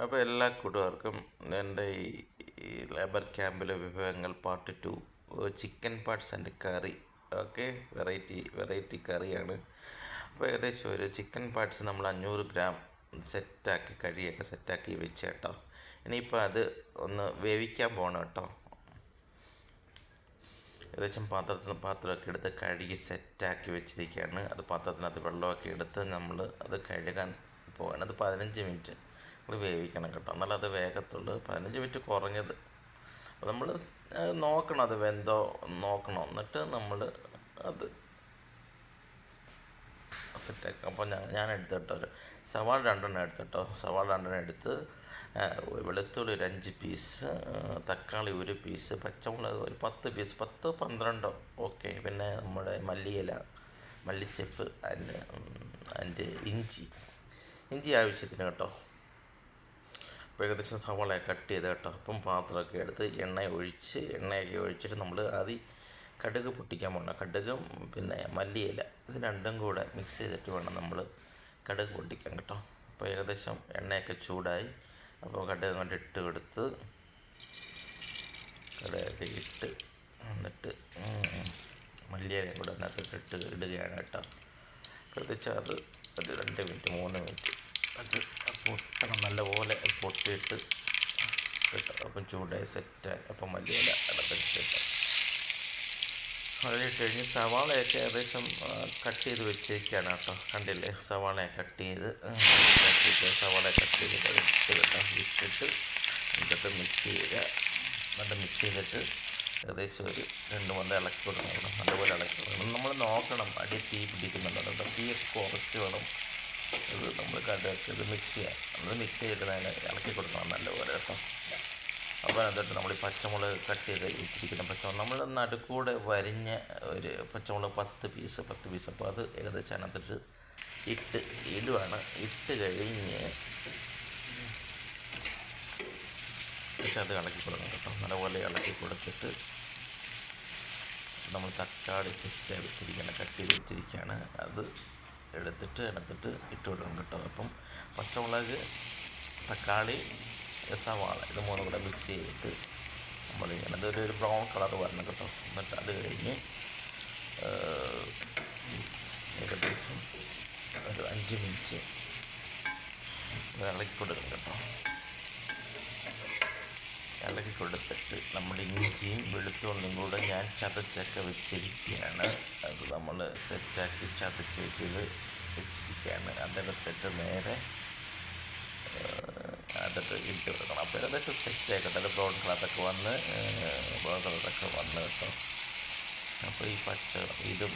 അപ്പോൾ എല്ലാ കൂട്ടുകാർക്കും എൻ്റെ ഈ ലേബർ ക്യാമ്പിലെ വിഭവങ്ങൾ part 2 chicken parts and curry. Okay, variety കറിയാണ്. അപ്പോൾ ഏകദേശം ഒരു ചിക്കൻ പാർട്സ് നമ്മൾ 500 ഗ്രാം സെറ്റാക്കി കഴിയൊക്കെ സെറ്റാക്കി വെച്ച് കേട്ടോ. ഇനിയിപ്പോൾ അത് ഒന്ന് വേവിക്കാൻ പോകണം കേട്ടോ. ഏകദേശം പാത്രമൊക്കെ എടുത്ത് കഴുകി സെറ്റാക്കി വെച്ചിരിക്കുകയാണ്. അത് പാത്രത്തിനകത്ത് വെള്ളമൊക്കെ എടുത്ത് നമ്മൾ അത് കഴുകാൻ പോവാണ്. അത് 15 മിനിറ്റ് വേവിക്കണം കേട്ടോ, എന്നാലും അത് വേഗത്തുള്ളൂ. 15 മിനിറ്റ് കുറഞ്ഞത്. അപ്പോൾ നമ്മൾ നോക്കണം അത് വെന്തോ നോക്കണം, എന്നിട്ട് നമ്മൾ അത് സെറ്റാക്കാം. അപ്പോൾ ഞാൻ എടുത്തിട്ടോ ഒരു സവാള 2 എടുത്തിട്ടോ. സവാള 2 എടുത്ത് വെളുത്തുള്ളി ഒരു 5 പീസ്, തക്കാളി 1 പീസ്, പച്ചമുളക് ഒരു 10 പീസ്, 10-12. ഓക്കെ, പിന്നെ നമ്മുടെ മല്ലിയില, മല്ലിച്ചെപ്പ് ആൻഡ് ഇഞ്ചി ആവശ്യത്തിന് കേട്ടോ. അപ്പോൾ ഏകദേശം സവാള കട്ട് ചെയ്ത് കേട്ടോ. അപ്പം പാത്രമൊക്കെ എടുത്ത് എണ്ണയൊക്കെ ഒഴിച്ചിട്ട് നമ്മൾ ആദ്യം കടുക് പൊട്ടിക്കാൻ പോകണം. കടുകും പിന്നെ മല്ലിയില ഇത് രണ്ടും കൂടെ മിക്സ് ചെയ്തിട്ട് വേണം നമ്മൾ കടുക് പൊട്ടിക്കാൻ കേട്ടോ. അപ്പോൾ ഏകദേശം എണ്ണയൊക്കെ ചൂടായി. അപ്പോൾ കടുക് കൊണ്ട് ഇട്ട് കൊടുത്ത് കടുകൊക്കെ ഇട്ട് എന്നിട്ട് മല്ലിയിലയും കൂടെ അതിനകത്ത് ഇടുകയാണ് കേട്ടോ. പ്രത്യേകിച്ച് അത് ഒരു 2 മിനിറ്റ് 3 മിനിറ്റ് അത് പൊട്ടണം, നല്ലപോലെ പൊട്ടിയിട്ട് കേട്ടോ. അപ്പം ചൂടായി സെറ്റായി. അപ്പം മല്ലിയില ഇടത്തിട്ട് അതിലിട്ട് കഴിഞ്ഞ് സവാളയൊക്കെ ഏകദേശം കട്ട് ചെയ്ത് വെച്ചിരിക്കുകയാണ് കേട്ടോ. കണ്ടില്ലേ, സവാള കട്ട് ചെയ്ത് സവാള കട്ട് ചെയ്തിട്ട് ഇട്ട് കേട്ടോ. ഇട്ടിട്ട് എന്നിട്ട് മിക്സ് ചെയ്യുക. എന്നിട്ട് മിക്സ് ചെയ്തിട്ട് ഏകദേശം ഒരു 2-3 ഇളക്കി കൊടുക്കണം. നല്ലപോലെ ഇളക്കി കൊടുക്കണം. നമ്മൾ നോക്കണം അടി തീ പിടിക്കുന്നുണ്ടോ. തീയൊക്കെ കുറച്ച് വേണം ഇത് നമ്മൾ കടുകൊക്കെ ഇത് മിക്സ് ചെയ്യാം. അത് മിക്സ് ചെയ്തിട്ട് അതിനെ ഇളക്കി കൊടുക്കണം നല്ലപോലെ കേട്ടോ. അപ്പോൾ എന്നിട്ട് നമ്മൾ ഈ പച്ചമുളക് കട്ട് ചെയ്ത് ഇട്ടിരിക്കുന്ന പച്ചമുളക് നമ്മൾ നടുക്കൂടെ വരിഞ്ഞ ഒരു പച്ചമുളക് 10 പീസ്. അപ്പോൾ അത് ഏകദേശം അതിനകത്തിട്ട് ഇടുവാണ്. ഇട്ട് കഴിഞ്ഞ് പക്ഷെ അത് ഇളക്കി കൊടുക്കണം കേട്ടോ. നല്ലപോലെ ഇളക്കി കൊടുത്തിട്ട് നമ്മൾ തക്കാളി സെറ്റായി വെച്ചിരിക്കുകയാണ്, കട്ട് ചെയ്ത് വെച്ചിരിക്കുകയാണ്. അത് എടുത്തിട്ട് ഇട്ട് കൊടുക്കണം കേട്ടോ. അപ്പം പച്ചമുളക്, തക്കാളി, സവാള ഇത് 3 കൂടെ മിക്സ് ചെയ്തിട്ട് നമ്മളിങ്ങനെ അതൊരു ബ്രൗൺ കളർ വരണം കേട്ടോ. എന്നിട്ട് അത് കഴിഞ്ഞ് ഏകദേശം ഒരു 5 മിനിറ്റ് ഇളക്കി കൊടുക്കണം കേട്ടോ. ഇളക്കി കൊടുത്തിട്ട് നമ്മൾ ഇഞ്ചിയും വെളുത്തുള്ളിയും കൂടെ ഞാൻ ചതച്ചൊക്കെ വെച്ചിരിക്കുകയാണ്. അത് നമ്മൾ സെറ്റാക്കി ചതച്ച് വെച്ചിരിക്കുകയാണ്. അതെടുത്തിട്ട് നേരെ അതിട്ട് ഇട്ട് കൊടുക്കണം. അപ്പോൾ ഏകദേശം സെറ്റായിക്കട്ടെ. അത് ബ്രൗൺ കളറൊക്കെ വന്ന് കേട്ടോ. അപ്പോൾ ഈ ഇതും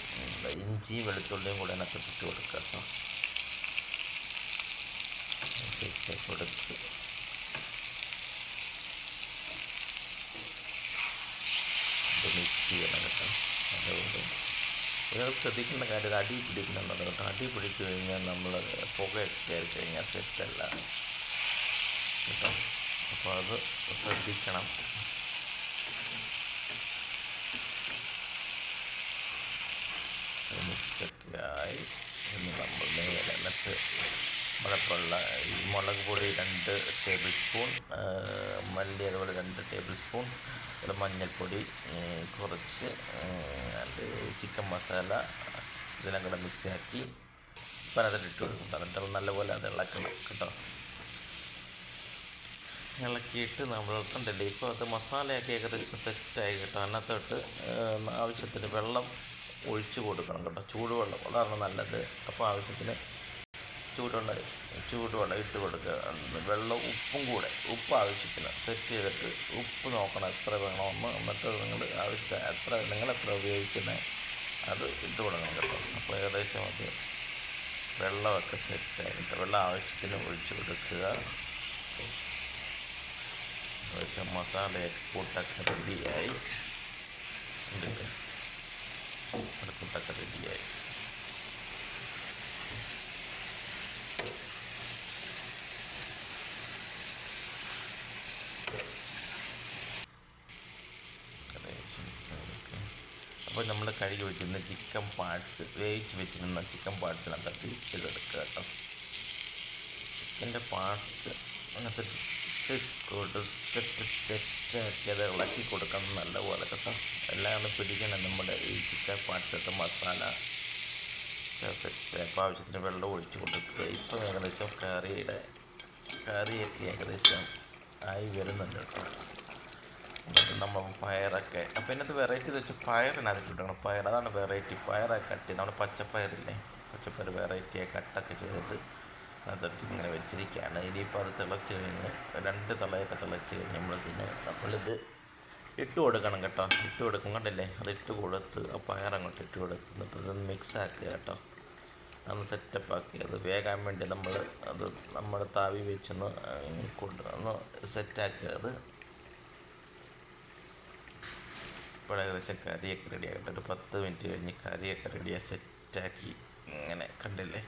ഇഞ്ചി വെളുത്തുള്ളിയും കൂടെ അതിനകത്ത് ഇട്ട് കൊടുക്കുക കേട്ടോ. സെറ്റാക്കി കൊടുത്ത് മിക്സ് ചെയ്യണം കേട്ടോ. അതുകൊണ്ട് ഒരാൾ ശ്രദ്ധിക്കേണ്ട കാര്യം അത് അടി പിടിക്കുന്നുണ്ടോ കേട്ടോ. അടി പിടിച്ചു കഴിഞ്ഞാൽ നമ്മൾ പുകയൊക്കെ കയറി കഴിഞ്ഞാൽ സെറ്റല്ല കേട്ടോ. അപ്പോൾ അത് ശ്രദ്ധിക്കണം. മിക്സൊക്കെ ആയി ഇനി നമ്മൾ നേരെ എന്നിട്ട് മുളപ്പുള്ള ഈ മുളക് പൊടി 2 ടേബിൾ സ്പൂൺ, മല്ലി അതുപോലെ 2 ടേബിൾ സ്പൂൺ, അതുപോലെ മഞ്ഞൾപ്പൊടി കുറച്ച്, ചിക്കൻ മസാല ഇതെല്ലാം കൂടെ മിക്സാക്കി ഇപ്പം അതിട്ട് ഇട്ട് കൊടുക്കും. എന്നിട്ട് നല്ലപോലെ അത് ഇളക്കണം കേട്ടോ. ഇളക്കിയിട്ട് നമ്മൾ കണ്ടില്ലേ ഇപ്പോൾ അത് മസാലയൊക്കെ ഏകദേശം സെറ്റായി കേട്ടോ. അതിനകത്തോട്ട് ആവശ്യത്തിന് വെള്ളം ഒഴിച്ച് കൊടുക്കണം കേട്ടോ. ചൂടുവെള്ളം അതാണ് നല്ലത്. അപ്പോൾ ആവശ്യത്തിന് ചൂടുവെള്ളം ഇട്ട് കൊടുക്കുക. വെള്ളം ഉപ്പ് ആവശ്യത്തിന് സെറ്റ് ചെയ്തിട്ട് ഉപ്പ് നോക്കണം എത്ര വേണമെന്ന്. എന്നിട്ട് നിങ്ങൾ എത്ര ഉപയോഗിക്കുന്നത് അത് ഇട്ട് കൊടുക്കണം കേട്ടോ. അപ്പോൾ ഏകദേശം അത് വെള്ളമൊക്കെ സെറ്റായിട്ട് വെള്ളം ആവശ്യത്തിന് ഒഴിച്ച് കൊടുക്കുക. മസാലയൊക്കെ കൂട്ടൊക്കെ റെഡിയായി. കൂട്ടൊക്കെ റെഡിയായി. അപ്പോൾ നമ്മൾ കഴുകി വെച്ചിരുന്ന ചിക്കൻ പാർട്സ്, വേവിച്ച് വെച്ചിരുന്ന ചിക്കൻ പാർട്സിനകത്ത് ഇട്ടെടുക്കുക കേട്ടോ. ചിക്കൻ്റെ പാർട്സ് അങ്ങനത്തെ കൊടുത്തിട്ട് സെറ്റാക്കി അത് ഇളക്കി കൊടുക്കണം നല്ലപോലെ കേട്ടോ. എല്ലാം ഒന്ന് പിടിക്കണം നമ്മുടെ ഈ ചിക്കൻ പാർട്സൊക്കെ മസാല സെറ്റ്. അപ്പോൾ ആവശ്യത്തിന് വെള്ളം ഒഴിച്ച് കൊടുക്കുക. ഇപ്പം ഏകദേശം കറിയൊക്കെ ഏകദേശം ആയി വരുന്നുണ്ട് കേട്ടോ. എന്നിട്ട് നമ്മൾ പയറൊക്കെ അപ്പോൾ ഇതിനകത്ത് വെറൈറ്റി വെച്ച് പയറിനകത്ത് ഇടണം. അതാണ് വെറൈറ്റി. പയറൊക്കെ കട്ട് ചെയ്ത് നമ്മുടെ പച്ചപ്പയറില്ലേ, പച്ചപ്പയർ വെറൈറ്റിയായി കട്ടൊക്കെ ചെയ്തിട്ട് അതിട്ട് ഇങ്ങനെ വെച്ചിരിക്കുകയാണ്. ഇനിയിപ്പോൾ അത് തിളച്ച് കഴിഞ്ഞ് 2 തിളയൊക്കെ തിളച്ച് കഴിഞ്ഞ് നമ്മളിത് ഇട്ട് കൊടുക്കണം കേട്ടോ. ഇട്ട് കൊടുക്കും കണ്ടില്ലേ, അത് ഇട്ട് കൊടുത്ത് ആ പയറങ്ങോട്ട് ഇട്ട് കൊടുത്ത് എന്നിട്ട് ഇത് മിക്സ് ആക്കുക കേട്ടോ. അന്ന് സെറ്റപ്പ് ആക്കി അത് വേകാൻ വേണ്ടി നമ്മൾ താവി വെച്ചൊന്ന് ഒന്ന് സെറ്റാക്കുക. അത് ഇപ്പോൾ ഏകദേശം കറിയൊക്കെ റെഡിയാകട്ടെ. ഒരു 10 മിനിറ്റ് കഴിഞ്ഞ് കറിയൊക്കെ റെഡിയായി സെറ്റാക്കി ഇങ്ങനെ കണ്ടില്ലേ.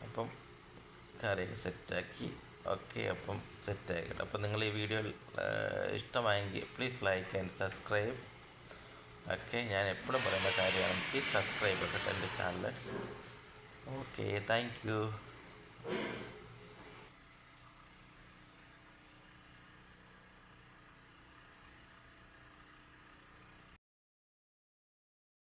അപ്പം കറിയൊക്കെ സെറ്റാക്കി ഓക്കെ. അപ്പം സെറ്റാക്കിയിട്ട് അപ്പം നിങ്ങൾ ഈ വീഡിയോ ഇഷ്ടമായെങ്കിൽ please like and subscribe. Okay, ഞാൻ എപ്പോഴും പറയുന്ന കാര്യമാണ്, പ്ലീസ് സബ്സ്ക്രൈബ് കേട്ടോ എൻ്റെ ചാനൽ. Okay, thank you.